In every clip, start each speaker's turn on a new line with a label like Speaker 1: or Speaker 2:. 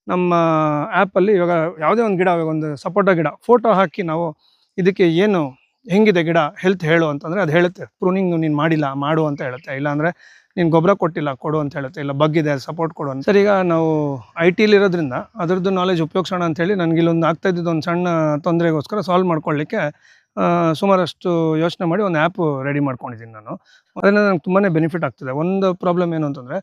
Speaker 1: ನಮ್ಮ ಆ್ಯಪಲ್ಲಿ ಇವಾಗ ಯಾವುದೇ ಒಂದು ಗಿಡ, ಒಂದು ಸಪೋಟ ಗಿಡ ಫೋಟೋ ಹಾಕಿ ನಾವು ಇದಕ್ಕೆ ಏನು ಹೆಂಗಿದೆ ಗಿಡ ಹೆಲ್ತ್ ಹೇಳು ಅಂತಂದರೆ ಅದು ಹೇಳುತ್ತೆ. ಪ್ರೂನಿಂಗ್ ನೀನು ಮಾಡಿಲ್ಲ, ಮಾಡು ಅಂತ ಹೇಳುತ್ತೆ. ಇಲ್ಲಾಂದರೆ ನೀನು ಗೊಬ್ಬರ ಕೊಟ್ಟಿಲ್ಲ, ಕೊಡು ಅಂತ ಹೇಳುತ್ತೆ. ಇಲ್ಲ ಬಗ್ಗಿದೆ, ಸಪೋರ್ಟ್ ಕೊಡು ಅಂತ. ಸರ್, ಈಗ ನಾವು ಐ ಟಿಲಿರೋದ್ರಿಂದ ಅದರದ್ದು ನಾಲೆಜ್ ಉಪಯೋಗಿಸೋಣ ಅಂತೇಳಿ ನನಗೆ ಇಲ್ಲೊಂದು ಆಗ್ತಾಯಿದ್ದು ಒಂದು ಸಣ್ಣ ತೊಂದರೆಗೋಸ್ಕರ ಸಾಲ್ವ್ ಮಾಡ್ಕೊಳ್ಳಿಕ್ಕೆ ಸುಮಾರಷ್ಟು ಯೋಚನೆ ಮಾಡಿ ಒಂದು ಆ್ಯಪು ರೆಡಿ ಮಾಡ್ಕೊಂಡಿದ್ದೀನಿ ನಾನು. ಅದರಿಂದ ನನಗೆ ತುಂಬಾ ಬೆನಿಫಿಟ್ ಆಗ್ತದೆ. ಒಂದು ಪ್ರಾಬ್ಲಮ್ ಏನು ಅಂತಂದರೆ,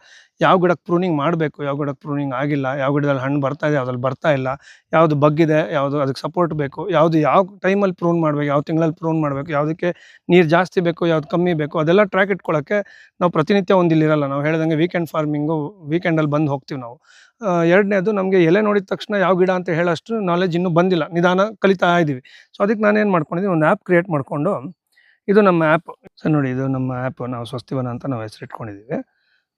Speaker 1: ಯಾವ ಗಿಡಕ್ಕೆ ಪ್ರೂನಿಂಗ್ ಮಾಡಬೇಕು, ಯಾವ ಗಿಡಕ್ಕೆ ಪ್ರೂನಿಂಗ್ ಆಗಿಲ್ಲ, ಯಾವ ಗಿಡದಲ್ಲಿ ಹಣ್ಣು ಬರ್ತಾ ಇದೆ, ಯಾವುದ್ರಲ್ಲಿ ಬರ್ತಾ ಇಲ್ಲ, ಯಾವುದು ಬಗ್ಗಿದೆ, ಯಾವುದು ಅದಕ್ಕೆ ಸಪೋರ್ಟ್ ಬೇಕು, ಯಾವುದು ಯಾವ ಟೈಮಲ್ಲಿ ಪ್ರೂನ್ ಮಾಡಬೇಕು, ಯಾವ ತಿಂಗಳಲ್ಲಿ ಪ್ರೂನ್ ಮಾಡಬೇಕು, ಯಾವುದಕ್ಕೆ ನೀರು ಜಾಸ್ತಿ ಬೇಕು, ಯಾವ್ದು ಕಮ್ಮಿ ಬೇಕು, ಅದೆಲ್ಲ ಟ್ರ್ಯಾಕ್ ಇಟ್ಕೊಳ್ಳೋಕ್ಕೆ ನಾವು ಪ್ರತಿನಿತ್ಯ ಒಂದಿಲ್ಲಿರಲ್ಲ. ನಾವು ಹೇಳ್ದಂಗೆ ವೀಕೆಂಡ್ ಫಾರ್ಮಿಂಗು, ವೀಕೆಂಡಲ್ಲಿ ಬಂದು ಹೋಗ್ತೀವಿ ನಾವು. ಎರಡನೇದು, ನಮಗೆ ಎಲೆ ನೋಡಿದ ತಕ್ಷಣ ಯಾವ ಗಿಡ ಅಂತ ಹೇಳೋಷ್ಟು ನಾಲೆಜ್ ಇನ್ನೂ ಬಂದಿಲ್ಲ, ನಿಧಾನ ಕಲಿತಾ ಇದ್ದೀವಿ. ಸೊ ಅದಕ್ಕೆ ನಾನೇನು ಮಾಡ್ಕೊಂಡಿದ್ದೀನಿ, ಒಂದು ಆ್ಯಪ್ ಕ್ರಿಯೇಟ್ ಮಾಡಿಕೊಂಡು, ಇದು ನಮ್ಮ ಆ್ಯಪ್. ಸರ್ ನೋಡಿ, ಇದು ನಮ್ಮ ಆ್ಯಪ್. ನಾವು ಸ್ವಸ್ತಿವನ ಅಂತ ನಾವು ಹೆಸರಿಟ್ಕೊಂಡಿದ್ದೀವಿ.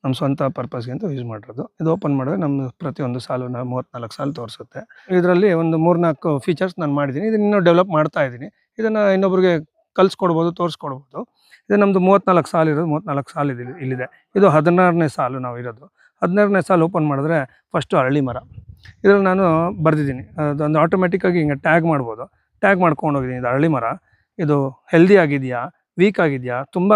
Speaker 1: ನಮ್ಮ ಸ್ವಂತ ಪರ್ಪಸ್ಗೆ ಅಂತ ಯೂಸ್ ಮಾಡಿರೋದು. ಇದು ಓಪನ್ ಮಾಡಿದ್ರೆ ನಮ್ಮ ಪ್ರತಿಯೊಂದು ಸಾಲು 34 ಸಾಲು ತೋರಿಸುತ್ತೆ. ಇದರಲ್ಲಿ ಒಂದು 3-4 ಫೀಚರ್ಸ್ ನಾನು ಮಾಡಿದ್ದೀನಿ. ಇದನ್ನು ಇನ್ನೂ ಡೆವಲಪ್ ಮಾಡ್ತಾ ಇದ್ದೀನಿ. ಇದನ್ನು ಇನ್ನೊಬ್ರಿಗೆ ಕಲಿಸ್ಕೊಡ್ಬೋದು, ತೋರಿಸ್ಕೊಡ್ಬೋದು. ಇದು ನಮ್ಮದು 34 ಸಾಲು ಇರೋದು, 34 ಸಾಲು ಇಲ್ಲಿದೆ. ಇದು 16ನೇ ಸಾಲು ನಾವು ಇರೋದು. 16ನೇ ಸಾಲು ಓಪನ್ ಮಾಡಿದ್ರೆ ಫಸ್ಟು ಅರಳಿ ಮರ. ಇದರಲ್ಲಿ ನಾನು ಬರೆದಿದ್ದೀನಿ, ಅದೊಂದು ಆಟೋಮೆಟಿಕ್ಕಾಗಿ ಹಿಂಗೆ ಟ್ಯಾಗ್ ಮಾಡ್ಬೋದು. ಟ್ಯಾಗ್ ಮಾಡ್ಕೊಂಡು ಹೋಗಿದ್ದೀನಿ. ಇದು ಅರಳಿ ಮರ, ಇದು ಹೆಲ್ದಿ ಆಗಿದೆಯಾ, ವೀಕ್ ಆಗಿದೆಯಾ, ತುಂಬ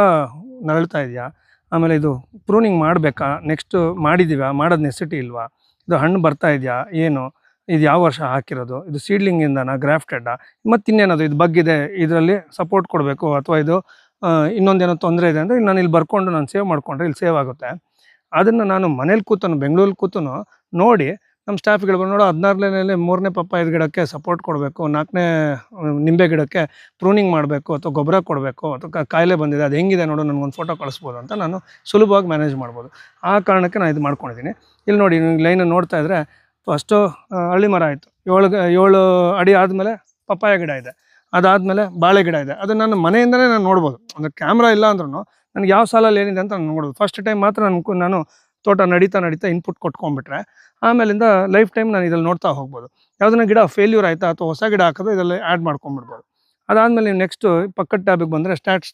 Speaker 1: ನರಳ್ತಾ ಇದೆಯಾ, ಆಮೇಲೆ ಇದು ಪ್ರೂನಿಂಗ್ ಮಾಡಬೇಕಾ, ನೆಕ್ಸ್ಟು ಮಾಡಿದ್ದೀವಾ, ಮಾಡೋದು ನೆಸಿಟಿ ಇಲ್ವಾ, ಇದು ಹಣ್ಣು ಬರ್ತಾ ಇದೆಯಾ, ಏನು, ಇದು ಯಾವ ವರ್ಷ ಹಾಕಿರೋದು, ಇದು ಸೀಡ್ಲಿಂಗಿಂದನಾ, ಗ್ರಾಫ್ಟೆಡ್ಡಾ, ಮತ್ತು ಇನ್ನೇನದು ಇದು ಬಗ್ಗಿದೆ, ಇದರಲ್ಲಿ ಸಪೋರ್ಟ್ ಕೊಡಬೇಕು, ಅಥವಾ ಇದು ಇನ್ನೊಂದೇನೋ ತೊಂದರೆ ಇದೆ ಅಂದರೆ ನಾನು ಇಲ್ಲಿ ಬರ್ಕೊಂಡು ನಾನು ಸೇವ್ ಮಾಡಿಕೊಂಡ್ರೆ ಇಲ್ಲಿ ಸೇವ್ ಆಗುತ್ತೆ. ಅದನ್ನು ನಾನು ಮನೇಲಿ ಕೂತನು, ಬೆಂಗಳೂರಲ್ಲಿ ಕೂತು ನೋಡಿ ನಮ್ಮ ಸ್ಟಾಫ್ಗಳು ನೋಡೋ 16ನೇ 3ನೇ ಪಪ್ಪಾಯದ ಗಿಡಕ್ಕೆ ಸಪೋರ್ಟ್ ಕೊಡಬೇಕು, 4ನೇ ನಿಂಬೆ ಗಿಡಕ್ಕೆ ಪ್ರೂನಿಂಗ್ ಮಾಡಬೇಕು, ಅಥವಾ ಗೊಬ್ಬರ ಕೊಡಬೇಕು, ಅಥವಾ ಕಾಯಿಲೆ ಬಂದಿದೆ ಅದು ಹೆಂಗಿದೆ ನೋಡು, ನನಗೊಂದು ಫೋಟೋ ಕಳಿಸ್ಬೋದು ಅಂತ ನಾನು ಸುಲಭವಾಗಿ ಮ್ಯಾನೇಜ್ ಮಾಡ್ಬೋದು. ಆ ಕಾರಣಕ್ಕೆ ನಾನು ಇದು ಮಾಡ್ಕೊಂಡಿದ್ದೀನಿ. ಇಲ್ಲಿ ನೋಡಿ, ಲೈನ್ ನೋಡ್ತಾ ಇದ್ದರೆ ಫಸ್ಟು ಹಳ್ಳಿ ಮರ ಆಯಿತು, 7 ಅಡಿ ಆದಮೇಲೆ ಪಪ್ಪಾಯ ಗಿಡ ಇದೆ, ಅದಾದಮೇಲೆ ಬಾಳೆ ಗಿಡ ಇದೆ. ಅದು ನನ್ನ ಮನೆಯಿಂದಲೇ ನಾನು ನೋಡ್ಬೋದು. ಅಂದರೆ ಕ್ಯಾಮ್ರಾ ಇಲ್ಲ ಅಂದ್ರೂ ನನಗೆ ಯಾವ ಸಾಲಲ್ಲಿ ಏನಿದೆ ಅಂತ ನಾನು ನೋಡ್ಬೋದು. ಫಸ್ಟ್ ಟೈಮ್ ಮಾತ್ರ ನಾನು ತೋಟ ನಡೀತಾ ಇನ್ಪುಟ್ ಕೊಟ್ಕೊಂಡ್ಬಿಟ್ರೆ, ಆಮೇಲಿಂದ ಲೈಫ್ ಟೈಮ್ ನಾನು ಇದ್ರಲ್ಲಿ ನೋಡ್ತಾ ಹೋಗ್ಬೋದು. ಯಾವುದನ್ನ ಗಿಡ ಫೇಲ್ಯೂರ್ ಆಯಿತಾ ಅಥವಾ ಹೊಸ ಗಿಡ ಹಾಕಿದ್ರೆ ಇದರಲ್ಲಿ ಆ್ಯಡ್ ಮಾಡ್ಕೊಂಡ್ಬಿಡ್ಬೋದು. ಅದಾದಮೇಲೆ ನೀವು ನೆಕ್ಸ್ಟು ಪಕ್ಕದ ಟ್ಯಾಬಿಗೆ ಬಂದರೆ ಸ್ಟ್ಯಾಟ್ಸ್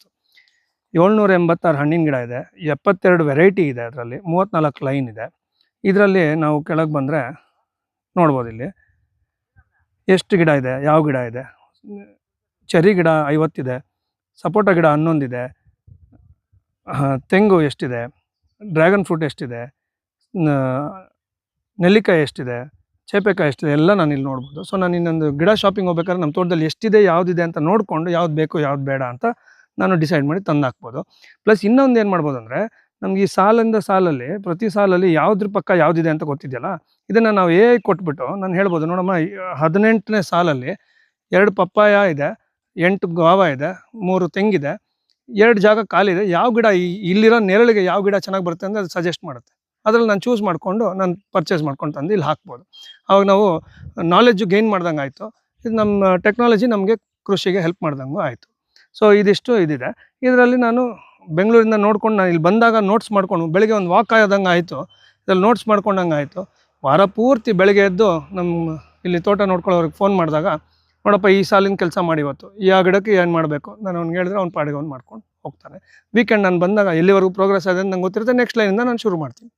Speaker 1: 786 ಹಣ್ಣಿನ ಗಿಡ ಇದೆ, 72 ವೆರೈಟಿ ಇದೆ, ಅದರಲ್ಲಿ 34 ಲೈನ್ ಇದೆ. ಇದರಲ್ಲಿ ನಾವು ಕೆಳಗೆ ಬಂದರೆ ನೋಡ್ಬೋದು, ಇಲ್ಲಿ ಎಷ್ಟು ಗಿಡ ಇದೆ, ಯಾವ ಗಿಡ ಇದೆ. ಚೆರಿ ಗಿಡ 50 ಇದೆ, ಸಪೋಟ ಗಿಡ 11 ಇದೆ, ತೆಂಗು ಎಷ್ಟಿದೆ, ಡ್ರ್ಯಾಗನ್ ಫ್ರೂಟ್ ಎಷ್ಟಿದೆ, ನೆಲ್ಲಿಕಾಯಿ ಎಷ್ಟಿದೆ, ಚೇಪೆಕಾಯಿ ಎಷ್ಟಿದೆ, ಎಲ್ಲ ನಾನು ಇಲ್ಲಿ ನೋಡ್ಬೋದು. ಸೊ ನಾನು ಇನ್ನೊಂದು ಗಿಡ ಶಾಪಿಂಗ್ ಹೋಗ್ಬೇಕಾದ್ರೆ ನಮ್ಮ ತೋಟದಲ್ಲಿ ಎಷ್ಟಿದೆ, ಯಾವುದಿದೆ ಅಂತ ನೋಡಿಕೊಂಡು ಯಾವ್ದು ಬೇಕು ಯಾವ್ದು ಬೇಡ ಅಂತ ನಾನು ಡಿಸೈಡ್ ಮಾಡಿ ತಂದು ಹಾಕ್ಬೋದು. ಪ್ಲಸ್ ಇನ್ನೊಂದು ಏನು ಮಾಡ್ಬೋದು ಅಂದರೆ, ನಮ್ಗೆ ಈ ಸಾಲಿಂದ ಸಾಲಲ್ಲಿ ಪ್ರತಿ ಸಾಲಲ್ಲಿ ಯಾವುದ್ರ ಪಕ್ಕ ಯಾವುದಿದೆ ಅಂತ ಗೊತ್ತಿದೆಯಲ್ಲ, ಇದನ್ನು ನಾವು ಕೊಟ್ಬಿಟ್ಟು ನಾನು ಹೇಳ್ಬೋದು, ನೋಡಮ್ಮ 18ನೇ ಸಾಲಲ್ಲಿ 2 ಪಪ್ಪಾಯ ಇದೆ, 8 ಗಾವ ಇದೆ, 3 ತೆಂಗಿದೆ, 2 ಜಾಗ ಖಾಲಿದೆ, ಯಾವ ಗಿಡ ಇಲ್ಲಿರೋ ನೆರಳಿಗೆ ಯಾವ ಗಿಡ ಚೆನ್ನಾಗಿ ಬರುತ್ತೆ ಅಂದರೆ ಅದು ಸಜೆಸ್ಟ್ ಮಾಡುತ್ತೆ. ಅದರಲ್ಲಿ ನಾನು ಚೂಸ್ ಮಾಡಿಕೊಂಡು ನಾನು ಪರ್ಚೇಸ್ ಮಾಡ್ಕೊಂಡು ತಂದು ಇಲ್ಲಿ ಹಾಕ್ಬೋದು. ಆವಾಗ ನಾವು ನಾಲೆಡ್ಜು ಗೈನ್ ಮಾಡ್ದಂಗೆ ಆಯಿತು. ಇದು ನಮ್ಮ ಟೆಕ್ನಾಲಜಿ ನಮಗೆ ಕೃಷಿಗೆ ಹೆಲ್ಪ್ ಮಾಡ್ದಂಗೂ ಆಯಿತು. ಸೊ ಇದಿಷ್ಟು ಇದಿದೆ. ಇದರಲ್ಲಿ ನಾನು ಬೆಂಗಳೂರಿಂದ ನೋಡ್ಕೊಂಡು ನಾನು ಇಲ್ಲಿ ಬಂದಾಗ ನೋಟ್ಸ್ ಮಾಡ್ಕೊಂಡು ಬೆಳಗ್ಗೆ ಒಂದು ವಾಕ್ ಆದಂಗೆ ಆಯಿತು, ಇದರಲ್ಲಿ ನೋಟ್ಸ್ ಮಾಡ್ಕೊಂಡಂಗೆ ಆಯಿತು. ವಾರ ಪೂರ್ತಿ ಬೆಳಗ್ಗೆ ಎದ್ದು ನಮ್ಮ ಇಲ್ಲಿ ತೋಟ ನೋಡ್ಕೊಳ್ಳೋರಿಗೆ ಫೋನ್ ಮಾಡಿದಾಗ, ನೋಡಪ್ಪ ಈ ಸಾಲಿನ ಕೆಲಸ ಮಾಡಿ ಇವತ್ತು, ಈ ಗಿಡಕ್ಕೆ ಏನು ಮಾಡಬೇಕು, ನಾನು ಅವ್ನಿಗೆ ಹೇಳಿದ್ರೆ ಅವ್ನು ಪಾಡಿಗೆ ಅವ್ನು ಮಾಡ್ಕೊಂಡು ಹೋಗ್ತಾನೆ. ವೀಕೆಂಡ್ ನಾನು ಬಂದಾಗ ಎಲ್ಲಿವರೆಗೂ ಪ್ರೋಗ್ರೆಸ್ ಆಗಿದೆ ಅಂತ ನಂಗೆ ಗೊತ್ತಿರುತ್ತೆ, ನೆಕ್ಸ್ಟ್ ಲೈನಿಂದ ನಾನು ಶುರು ಮಾಡ್ತೀನಿ.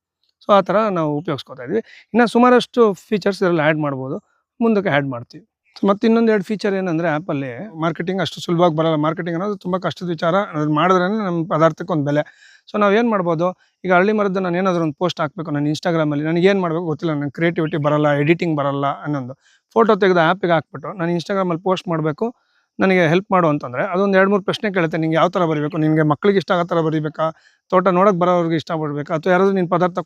Speaker 1: ಸೊ ಆ ಥರ ನಾವು ಉಪಯೋಗಿಸ್ಕೊತಾ ಇದ್ವಿ. ಇನ್ನು ಸುಮಾರಷ್ಟು ಫೀಚರ್ಸ್ ಇದರಲ್ಲಿ ಆ್ಯಡ್ ಮಾಡ್ಬೋದು, ಮುಂದಕ್ಕೆ ಆ್ಯಡ್ ಮಾಡ್ತೀವಿ. ಮತ್ತು ಇನ್ನೊಂದು 2 ಫೀಚರ್ ಏನಂದರೆ, ಆ್ಯಪಲ್ಲಿ ಮಾರ್ಕೆಟಿಂಗ್ ಅಷ್ಟು ಸುಲಭವಾಗಿ ಬರೋಲ್ಲ. ಮಾರ್ಕೆಟಿಂಗ್ ಅನ್ನೋದು ತುಂಬ ಕಷ್ಟದ ವಿಚಾರ. ಅದು ಮಾಡಿದ್ರೇ ನಮ್ಮ ಪದಾರ್ಥಕ್ಕೆ ಒಂದು ಬೆಲೆ. ಸೊ ನಾವೇನು ಮಾಡ್ಬೋದು, ಈಗ ಹಳ್ಳಿ ಮರದ್ದು ನಾನು ಏನಾದರೂ ಒಂದು ಪೋಸ್ಟ್ ಹಾಕಬೇಕು ನನ್ನ ಇನ್ಸ್ಟಾಗ್ರಾಮಲ್ಲಿ, ನನಗೇನು ಮಾಡಬೇಕು ಗೊತ್ತಿಲ್ಲ, ನನಗೆ ಕ್ರಿಯೇಟಿವಿಟಿ ಬರೋಲ್ಲ, ಎಡಿಟಿಂಗ್ ಬರೋಲ್ಲ ಅನ್ನೋದು. ಫೋಟೋ ತೆಗೆದು ಆ್ಯಪಿಗೆ ಹಾಕ್ಬಿಟ್ಟು ನಾನು ಇನ್ಸ್ಟಾಗ್ರಾಮಲ್ಲಿ ಪೋಸ್ಟ್ ಮಾಡಬೇಕು, ನನಗೆ ಹೆಲ್ಪ್ ಮಾಡು ಅಂತಂದರೆ ಅದೊಂದು 2-3 ಪ್ರಶ್ನೆ ಕೇಳುತ್ತೆ. ನಿಂಗೆ ಯಾವ ಥರ ಬರೀಬೇಕು, ನಿನಗೆ ಮಕ್ಕಳಿಗೆ ಇಷ್ಟ ಆಗೋ ಥರ ಬರೀಬೇಕಾ, ತೋಟ ನೋಡೋಕೆ ಬರೋರಿಗೆ ಇಷ್ಟಪಡಬೇಕಾ, ಅಥವಾ ಯಾರಾದರೂ ನಿನ್ನ ಪದಾರ್ಥ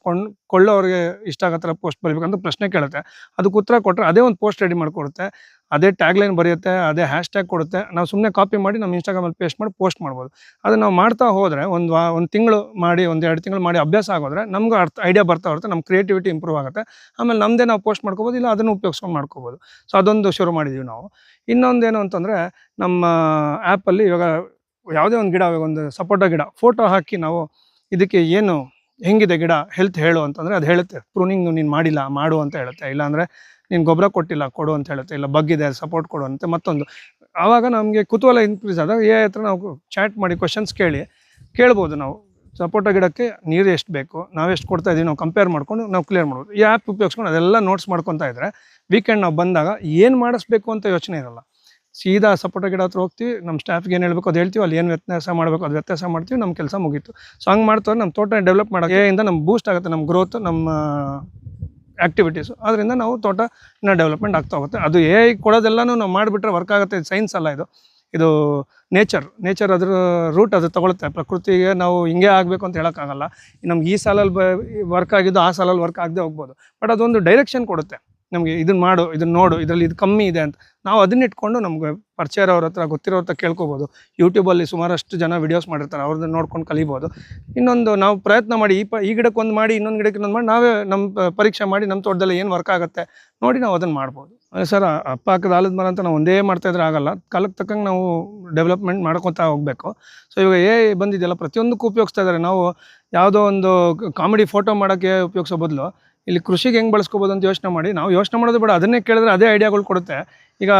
Speaker 1: ಕೊಳ್ಳೋರಿಗೆ ಇಷ್ಟ ಆಗೋ ಥರ ಪೋಸ್ಟ್ ಬರೀಬೇಕಂತ ಪ್ರಶ್ನೆ ಕೇಳುತ್ತೆ. ಅದಕ್ಕೆ ಉತ್ತರ ಕೊಟ್ಟರೆ ಅದೇ ಒಂದು ಪೋಸ್ಟ್ ರೆಡಿ ಮಾಡಿಕೊಡುತ್ತೆ, ಅದೇ ಟ್ಯಾಗ್ಲೈನ್ ಬರೆಯುತ್ತೆ, ಅದೇ ಹ್ಯಾಶ್ಟ್ಯಾಗ್ ಕೊಡುತ್ತೆ. ನಾವು ಸುಮ್ಮನೆ ಕಾಪಿ ಮಾಡಿ ನಮ್ಮ ಇನ್ಸ್ಟಾಗ್ರಾಮಲ್ಲಿ ಪೇಸ್ಟ್ ಮಾಡಿ ಪೋಸ್ಟ್ ಮಾಡ್ಬೋದು. ಅದನ್ನು ನಾವು ಮಾಡ್ತಾ ಹೋದರೆ ಒಂದು ತಿಂಗಳು ಮಾಡಿ, 1-2 ತಿಂಗಳು ಮಾಡಿ ಅಭ್ಯಾಸ ಆಗೋದ್ರೆ ನಮಗೂ ಐಡಿಯಾ ಬರ್ತಾ ಬರುತ್ತೆ, ನಮ್ಮ ಕ್ರಿಯೇಟಿವಿಟಿ ಇಂಪ್ರೂವ್ ಆಗುತ್ತೆ. ಆಮೇಲೆ ನಮ್ಮದೇ ನಾವು ಪೋಸ್ಟ್ ಮಾಡ್ಕೋಬೋದು, ಇಲ್ಲ ಅದನ್ನು ಉಪಯೋಗಿಸ್ಕೊಂಡು ಮಾಡ್ಕೋಬೋದು. ಸೊ ಅದೊಂದು ಶುರು ಮಾಡಿದ್ದೀವಿ ನಾವು. ಇನ್ನೊಂದೇನು ಅಂತಂದರೆ, ನಮ್ಮ ಆ್ಯಪಲ್ಲಿ ಇವಾಗ ಯಾವುದೇ ಒಂದು ಗಿಡ, ಒಂದು ಸಪೋಟ ಗಿಡ ಫೋಟೋ ಹಾಕಿ ನಾವು ಇದಕ್ಕೆ ಏನು ಹೆಂಗಿದೆ ಗಿಡ ಹೆಲ್ತ್ ಹೇಳು ಅಂತಂದರೆ ಅದು ಹೇಳುತ್ತೆ. ಪ್ರೂನಿಂಗ್ ನೀನು ಮಾಡಿಲ್ಲ, ಮಾಡು ಅಂತ ಹೇಳುತ್ತೆ. ಇಲ್ಲಾಂದರೆ ನೀನು ಗೊಬ್ಬರ ಕೊಟ್ಟಿಲ್ಲ, ಕೊಡು ಅಂತ ಹೇಳುತ್ತೆ. ಇಲ್ಲ ಬಗ್ಗಿದೆ, ಸಪೋರ್ಟ್ ಕೊಡು ಅಂತ ಮತ್ತೊಂದು. ಆವಾಗ ನಮಗೆ ಕುತೂಹಲ ಇನ್ಕ್ರೀಸ್ ಆದಾಗ ಹತ್ರ ನಾವು ಚಾಟ್ ಮಾಡಿ ಕ್ವಶನ್ಸ್ ಕೇಳ್ಬೋದು ನಾವು. ಸಪೋಟ ಗಿಡಕ್ಕೆ ನೀರು ಎಷ್ಟು ಬೇಕು, ನಾವು ಎಷ್ಟು ಕೊಡ್ತಾ ಇದ್ದೀವಿ, ನಾವು ಕಂಪೇರ್ ಮಾಡ್ಕೊಂಡು ನಾವು ಕ್ಲಿಯರ್ ಮಾಡ್ಬೋದು. ಈ ಆ್ಯಪ್ ಉಪಯೋಗಿಸ್ಕೊಂಡು ಅದೆಲ್ಲ ನೋಟ್ಸ್ ಮಾಡ್ಕೊತಾ ಇದ್ದರೆ ವೀಕೆಂಡ್ ನಾವು ಬಂದಾಗ ಏನು ಮಾಡಿಸ್ಬೇಕು ಅಂತ ಯೋಚನೆ ಇರೋಲ್ಲ. ಸೀದಾ ಸಪೋಟ ಗಿಡ ಹತ್ರ ಹೋಗ್ತೀವಿ, ನಮ್ಮ ಸ್ಟಾಫ್ಗೆ ಏನು ಹೇಳಬೇಕು ಅದು ಹೇಳ್ತೀವಿ, ಅಲ್ಲಿ ಏನು ವ್ಯತ್ಯಾಸ ಮಾಡಬೇಕು ಅದು ವ್ಯತ್ಯಾಸ ಮಾಡ್ತೀವಿ, ನಮ್ಮ ಕೆಲಸ ಮುಗೀತು. ಸೊ ಹಂಗೆ ಮಾಡ್ತಾರೆ ನಮ್ಮ ತೋಟ ಡೆವಲಪ್ ಮಾಡೋಕ್ಕೆ ನಮ್ಮ ಬೂಸ್ಟ್ ಆಗುತ್ತೆ, ನಮ್ಮ ಗ್ರೋತ್, ನಮ್ಮ ಆ್ಯಕ್ಟಿವಿಟೀಸು. ಅದರಿಂದ ನಾವು ತೋಟ ಇನ್ನೂ ಡೆವಲಪ್ಮೆಂಟ್ ಆಗ್ತಾ ಹೋಗುತ್ತೆ. ಅದು ಕೊಡೋದೆಲ್ಲನೂ ನಾವು ಮಾಡಿಬಿಟ್ರೆ ವರ್ಕ್ ಆಗುತ್ತೆ. ಇದು ಸೈನ್ಸ್ ಅಲ್ಲ, ಇದು ನೇಚರ್ ಅದ್ರ ರೂಟ್ ಅದು ತೊಗೊಳುತ್ತೆ. ಪ್ರಕೃತಿಗೆ ನಾವು ಹಿಂಗೆ ಆಗಬೇಕು ಅಂತ ಹೇಳೋಕ್ಕಾಗಲ್ಲ. ನಮ್ಗೆ ಈ ಸಾಲಲ್ಲಿ ವರ್ಕ್ ಆಗಿದ್ದು ಆ ಸಾಲಲ್ಲಿ ವರ್ಕ್ ಆಗದೆ ಹೋಗ್ಬೋದು, ಬಟ್ ಅದೊಂದು ಡೈರೆಕ್ಷನ್ ಕೊಡುತ್ತೆ ನಮಗೆ. ಇದನ್ನು ಮಾಡು, ಇದನ್ನು ನೋಡು, ಇದರಲ್ಲಿ ಇದು ಕಮ್ಮಿ ಇದೆ ಅಂತ ನಾವು ಅದನ್ನ ಇಟ್ಕೊಂಡು ನಮ್ಗೆ ಪರಿಚಯ ಇರೋರ ಹತ್ರ, ಗೊತ್ತಿರೋ ಹತ್ರ ಕೇಳ್ಕೊಬೋದು. ಯೂಟ್ಯೂಬಲ್ಲಿ ಸುಮಾರಷ್ಟು ಜನ ವೀಡಿಯೋಸ್ ಮಾಡಿರ್ತಾರೆ, ಅವ್ರನ್ನ ನೋಡ್ಕೊಂಡು ಕಲಿಬೋದು. ಇನ್ನೊಂದು ನಾವು ಪ್ರಯತ್ನ ಮಾಡಿ ಈ ಗಿಡಕ್ಕೆ ಒಂದು ಮಾಡಿ, ಇನ್ನೊಂದು ಗಿಡಕ್ಕೆ ಇನ್ನೊಂದು ಮಾಡಿ, ನಾವೇ ನಮ್ಮ ಪರೀಕ್ಷೆ ಮಾಡಿ ನಮ್ಮ ತೋಟದಲ್ಲಿ ಏನು ವರ್ಕ್ ಆಗುತ್ತೆ ನೋಡಿ ನಾವು ಅದನ್ನು ಮಾಡ್ಬೋದು. ಸರ್, ಅಪ್ಪ ಹಾಕಿದ ಆಲದ ಮರ ಅಂತ ನಾವು ಒಂದೇ ಮಾಡ್ತಾಯಿದ್ರೆ ಆಗಲ್ಲ. ಕಾಲಕ್ಕೆ ತಕ್ಕಂಗೆ ನಾವು ಡೆವಲಪ್ಮೆಂಟ್ ಮಾಡ್ಕೊತಾ ಹೋಗಬೇಕು. ಸೊ ಇವಾಗ ಬಂದಿದೆಯಲ್ಲ, ಪ್ರತಿಯೊಂದಕ್ಕೂ ಉಪಯೋಗಿಸ್ತಾ ಇದ್ದಾರೆ. ನಾವು ಯಾವುದೋ ಒಂದು ಕಾಮಿಡಿ ಫೋಟೋ ಮಾಡೋಕ್ಕೆ ಉಪಯೋಗಿಸೋ ಬದಲು ಇಲ್ಲಿ ಕೃಷಿಗೆ ಹೆಂಗೆ ಬಳಸ್ಕೋಬೋದು ಅಂತ ಯೋಚನೆ ಮಾಡಿ, ನಾವು ಯೋಚನೆ ಮಾಡೋದು ಬೇಡ, ಅದನ್ನೇ ಕೇಳಿದ್ರೆ ಅದೇ ಐಡಿಯಾಗಳು ಕೊಡುತ್ತೆ. ಈಗ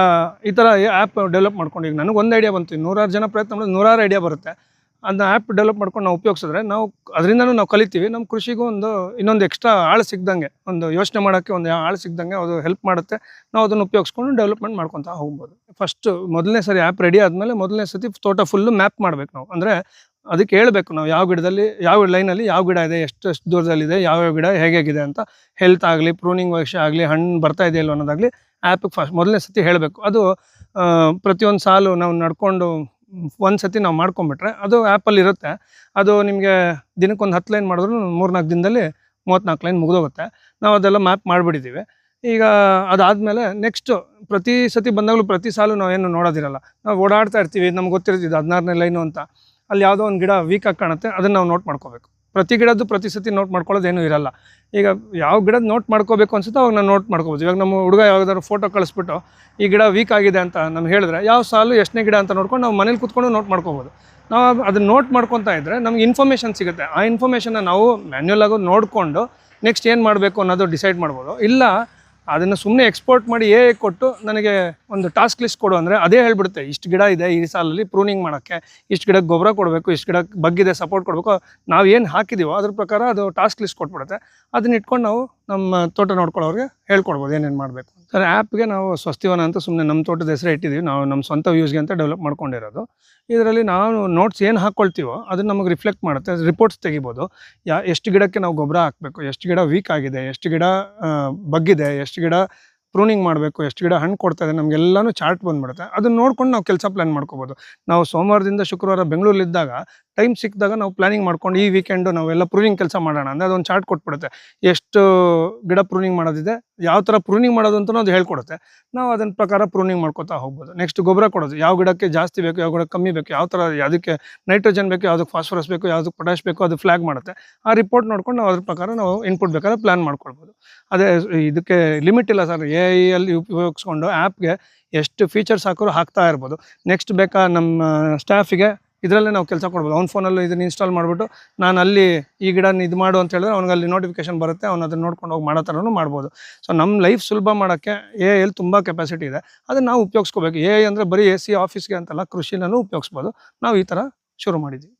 Speaker 1: ಈ ಥರ ಆ್ಯಪ್ ಡೆವಲಪ್ ಮಾಡ್ಕೊಂಡು, ಈಗ ನನಗೆ ಒಂದು ಐಡಿಯಾ ಬಂತು, 100 ಜನ ಪ್ರಯತ್ನ ಮಾಡಿದ್ರೆ 100 ಐಡಿಯಾ ಬರುತ್ತೆ. ಅದನ್ನ ಆ್ಯಪ್ ಡೆವಲಪ್ ಮಾಡ್ಕೊಂಡು ನಾವು ಉಪಯೋಗಿಸಿದ್ರೆ ನಾವು ಅದರಿಂದನೂ ನಾವು ಕಲಿತೀವಿ. ನಮ್ಮ ಕೃಷಿಗೂ ಇನ್ನೊಂದು ಎಕ್ಸ್ಟ್ರಾ ಆಳು ಸಿಗ್ದಂಗೆ, ಒಂದು ಯೋಚನೆ ಮಾಡೋಕ್ಕೆ ಒಂದು ಆಳು ಸಿಗ್ದಂಗೆ ಅದು ಹೆಲ್ಪ್ ಮಾಡುತ್ತೆ. ನಾವು ಅದನ್ನು ಉಪಯೋಗಿಸ್ಕೊಂಡು ಡೆವಲಪ್ಮೆಂಟ್ ಮಾಡ್ಕೊತಾ ಹೋಗ್ಬೋದು. ಫಸ್ಟು ಮೊದಲನೇ ಸರಿ ಆ್ಯಪ್ ರೆಡಿ ಆದಮೇಲೆ ಮೊದಲನೇ ಸತಿ ತೋಟ ಫುಲ್ಲು ಮ್ಯಾಪ್ ಮಾಡಬೇಕು ನಾವು. ಅಂದರೆ ಅದಕ್ಕೆ ಹೇಳಬೇಕು ನಾವು ಯಾವ ಗಿಡದಲ್ಲಿ, ಯಾವ ಲೈನಲ್ಲಿ ಯಾವ ಗಿಡ ಇದೆ, ಎಷ್ಟು ದೂರದಲ್ಲಿದೆ, ಯಾವ್ಯಾವ ಗಿಡ ಹೇಗಿದೆ ಅಂತ. ಹೆಲ್ತ್ ಆಗಲಿ, ಪ್ರೂನಿಂಗ್ ವಿಷಯ ಆಗಲಿ, ಹಣ್ಣು ಬರ್ತಾ ಇದೆಯಲ್ಲ ಅನ್ನೋದಾಗಲಿ ಆ್ಯಪಿಗೆ ಮೊದಲನೇ ಸತಿ ಹೇಳಬೇಕು. ಅದು ಪ್ರತಿಯೊಂದು ಸಾಲು ನಾವು ನಡ್ಕೊಂಡು ಒಂದು ಸತಿ ನಾವು ಮಾಡ್ಕೊಂಬಿಟ್ರೆ ಅದು ಆ್ಯಪಲ್ಲಿ ಇರುತ್ತೆ. ಅದು ನಿಮಗೆ ದಿನಕ್ಕೊಂದು 10 ಲೈನ್ ಮಾಡಿದ್ರು 3-4 ದಿನದಲ್ಲಿ 34 ಲೈನ್ ಮುಗಿದೋಗುತ್ತೆ. ನಾವು ಅದೆಲ್ಲ ಮ್ಯಾಪ್ ಮಾಡಿಬಿಟ್ಟಿದ್ದೀವಿ. ಈಗ ಅದಾದಮೇಲೆ ನೆಕ್ಸ್ಟು ಪ್ರತಿ ಸತಿ ಬಂದಾಗಲೂ ಪ್ರತಿ ಸಾಲು ನಾವೇನು ನೋಡೋದಿರಲ್ಲ, ನಾವು ಓಡಾಡ್ತಾ ಇರ್ತೀವಿ. ನಮ್ಗೆ ಗೊತ್ತಿರ್ತಿದ್ದು 16ನೇ ಲೈನು ಅಂತ, ಅಲ್ಲಿ ಯಾವುದೋ ಒಂದು ಗಿಡ ವೀಕ್ ಆಗಿ ಕಾಣುತ್ತೆ, ಅದನ್ನು ನಾವು ನೋಟ್ ಮಾಡ್ಕೋಬೇಕು. ಪ್ರತಿ ಗಿಡದ್ದು ಪ್ರತಿ ಸತಿ ನೋಟ್ ಮಾಡ್ಕೊಳ್ಳೋದೇನೂ ಇರಲ್ಲ. ಈಗ ಯಾವ ಗಿಡದ ನೋಟ್ ಮಾಡ್ಕೋಬೇಕು ಅನ್ಸುತ್ತೋ ಅವಾಗ ನಾವು ನೋಟ್ ಮಾಡ್ಕೋಬೋದು. ಇವಾಗ ನಮ್ಮ ಹುಡುಗ ಯಾವುದಾದ್ರು ಫೋಟೋ ಕಳಿಸ್ಬಿಟ್ಟು ಈ ಗಿಡ ವೀಕ್ ಆಗಿದೆ ಅಂತ ನಮ್ಗೆ ಹೇಳಿದ್ರೆ, ಯಾವ ಸಾಲು ಎಷ್ಟನೇ ಗಿಡ ಅಂತ ನೋಡ್ಕೊಂಡು ನಾವು ಮನೇಲಿ ಕೂತ್ಕೊಂಡು ನೋಟ್ ಮಾಡ್ಕೋಬೋದು. ನಾವು ಅದನ್ನ ನೋಟ್ ಮಾಡ್ಕೊತಾ ಇದ್ದರೆ ನಮ್ಗೆ ಇನ್ಫಾರ್ಮೇಷನ್ ಸಿಗುತ್ತೆ. ಆ ಇನ್ಫಾರ್ಮೇಷನ್ನ ನಾವು ಮ್ಯಾನ್ಯುಯಲ್ ಆಗಿ ನೋಡಿಕೊಂಡು ನೆಕ್ಸ್ಟ್ ಏನು ಮಾಡಬೇಕು ಅನ್ನೋದು ಡಿಸೈಡ್ ಮಾಡ್ಬೋದು. ಇಲ್ಲ ಅದನ್ನು ಸುಮ್ಮನೆ ಎಕ್ಸ್ಪೋರ್ಟ್ ಮಾಡಿ ಕೊಟ್ಟು ನನಗೆ ಒಂದು ಟಾಸ್ಕ್ ಲಿಸ್ಟ್ ಕೊಡು ಅಂದರೆ ಅದೇ ಹೇಳ್ಬಿಡುತ್ತೆ, ಇಷ್ಟು ಗಿಡ ಇದೆ ಈ ಸಾಲಲ್ಲಿ ಪ್ರೂನಿಂಗ್ ಮಾಡೋಕ್ಕೆ, ಇಷ್ಟು ಗಿಡಕ್ಕೆ ಗೊಬ್ಬರ ಕೊಡಬೇಕು, ಇಷ್ಟು ಗಿಡಕ್ಕೆ ಬಗ್ಗಿದೆ ಸಪೋರ್ಟ್ ಕೊಡಬೇಕು, ನಾವು ಏನು ಹಾಕಿದ್ದೀವೋ ಅದ್ರ ಪ್ರಕಾರ ಅದು ಟಾಸ್ಕ್ ಲಿಸ್ಟ್ ಕೊಟ್ಬಿಡುತ್ತೆ. ಅದನ್ನ ಇಟ್ಕೊಂಡು ನಾವು ನಮ್ಮ ತೋಟ ನೋಡ್ಕೊಳ್ಳೋರಿಗೆ ಹೇಳ್ಕೊಡ್ಬೋದು ಏನೇನು ಮಾಡಬೇಕು. ಸರ್, ಆ್ಯಪ್ಗೆ ನಾವು ಸ್ವಸ್ತಿವನ ಅಂತ ಸುಮ್ಮನೆ ನಮ್ಮ ತೋಟದ ಹೆಸರೇ ಇಟ್ಟಿದ್ದೀವಿ. ನಾವು ನಮ್ಮ ಸ್ವಂತ ಯೂಸ್ಗೆ ಅಂತ ಡೆವಲಪ್ ಮಾಡ್ಕೊಂಡಿರೋದು. ಇದರಲ್ಲಿ ನಾವು ನೋಟ್ಸ್ ಏನು ಹಾಕ್ಕೊಳ್ತೀವೋ ಅದನ್ನು ನಮಗೆ ರಿಫ್ಲೆಕ್ಟ್ ಮಾಡುತ್ತೆ. ರಿಪೋರ್ಟ್ಸ್ ತೆಗಿಬೋದು. ಎಷ್ಟು ಗಿಡಕ್ಕೆ ನಾವು ಗೊಬ್ಬರ ಹಾಕಬೇಕು, ಎಷ್ಟು ಗಿಡ ವೀಕ್ ಆಗಿದೆ, ಎಷ್ಟು ಗಿಡ ಬಗ್ಗಿದೆ, ಎಷ್ಟು ಗಿಡ ಪ್ರೂನಿಂಗ್ ಮಾಡಬೇಕು, ಎಷ್ಟು ಗಿಡ ಹಣ್ಣು ಕೊಡ್ತಾ ಇದೆ, ನಮಗೆಲ್ಲನೂ ಚಾರ್ಟ್ ಬಂದುಬಿಡುತ್ತೆ. ಅದನ್ನು ನೋಡ್ಕೊಂಡು ನಾವು ಕೆಲಸ ಪ್ಲ್ಯಾನ್ ಮಾಡ್ಕೋಬೋದು. ನಾವು ಸೋಮವಾರದಿಂದ ಶುಕ್ರವಾರ ಬೆಂಗಳೂರಲ್ಲಿದ್ದಾಗ ಟೈಮ್ ಸಿಕ್ಕಿದಾಗ ನಾವು ಪ್ಲ್ಯಾನಿಂಗ್ ಮಾಡ್ಕೊಂಡು ಈ ವೀಕೆಂಡು ನಾವೆಲ್ಲ ಪ್ರೂನಿಂಗ್ ಕೆಲಸ ಮಾಡೋಣ ಅಂದರೆ ಅದೊಂದು ಚಾರ್ಟ್ ಕೊಟ್ಬಿಡುತ್ತೆ. ಎಷ್ಟು ಗಿಡ ಪ್ರೂನಿಂಗ್ ಮಾಡೋದಿದೆ, ಯಾವ ಥರ ಪ್ರೂನಿಂಗ್ ಮಾಡೋದು ಅಂತಲೂ ಅದು ಹೇಳ್ಕೊಡುತ್ತೆ. ನಾವು ಅದನ್ನ ಪ್ರಕಾರ ಪ್ರೂನಿಂಗ್ ಮಾಡ್ಕೊತಾ ಹೋಗ್ಬೋದು. ನೆಕ್ಸ್ಟ್ ಗೊಬ್ಬರ ಕೊಡೋದು, ಯಾವ ಗಿಡಕ್ಕೆ ಜಾಸ್ತಿ ಬೇಕು, ಯಾವ ಗಿಡಕ್ಕೆ ಕಮ್ಮಿ ಬೇಕು, ಯಾವ ಥರ ಅದಕ್ಕೆ ನೈಟ್ರೋಜನ್ ಬೇಕು, ಯಾವುದಕ್ಕೆ ಫಾಸ್ಫರಸ್ ಬೇಕು, ಯಾವುದಕ್ಕೆ ಪೊಟ್ಯಾಶ್ ಬೇಕು, ಅದು ಫ್ಲ್ಯಾಗ್ ಮಾಡುತ್ತೆ. ಆ ರಿಪೋರ್ಟ್ ನೋಡ್ಕೊಂಡು ನಾವು ಅದ್ರ ಪ್ರಕಾರ ನಾವು ಇನ್ಪುಟ್ ಬೇಕಾದ್ರೆ ಪ್ಲ್ಯಾನ್ ಮಾಡ್ಕೊಳ್ಬೋದು. ಅದೇ ಇದಕ್ಕೆ ಲಿಮಿಟ್ ಇಲ್ಲ ಸರ್. AI ಉಪಯೋಗಿಸ್ಕೊಂಡು ಆ್ಯಪ್ಗೆ ಎಷ್ಟು ಫೀಚರ್ಸ್ ಹಾಕೋರು ಹಾಕ್ತಾ ಇರ್ಬೋದು. ನೆಕ್ಸ್ಟ್ ಬೇಕಾ ನಮ್ಮ ಸ್ಟಾಫಿಗೆ ಇದರಲ್ಲೇ ನಾವು ಕೆಲಸ ಕೊಡ್ಬೋದು. ಅವ್ನ ಫೋನಲ್ಲಿ ಇದನ್ನು ಇನ್ಸ್ಟಾಲ್ ಮಾಡಿಬಿಟ್ಟು ನಾನು ಅಲ್ಲಿ ಈ ಗಿಡನ ಇದು ಮಾಡು ಅಂತ ಹೇಳಿದ್ರೆ ಅವ್ನಿಗೆ ನೋಟಿಫಿಕೇಶನ್ ಬರುತ್ತೆ, ಅವ್ನು ಅದನ್ನು ನೋಡ್ಕೊಂಡು ಹೋಗಿ ಮಾಡೋ ಥರನೂ ಮಾಡ್ಬೋದು. ಸೊ ನಮ್ಮ ಲೈಫ್ ಸುಲಭ ಮಾಡೋಕ್ಕೆ AI ತುಂಬ ಕೆಪಾಸಿಟಿ ಇದೆ. ಅದನ್ನು ನಾವು ಉಪಯೋಗಿಸ್ಕೋಬೇಕು. AI ಅಂದರೆ ಬರೀ AC ಆಫೀಸ್ಗೆ ಅಂತಲ್ಲ, ಕೃಷಿನೂ ಉಪಯೋಗಿಸ್ಬೋದು. ನಾವು ಈ ಥರ ಶುರು ಮಾಡಿದ್ದೀವಿ.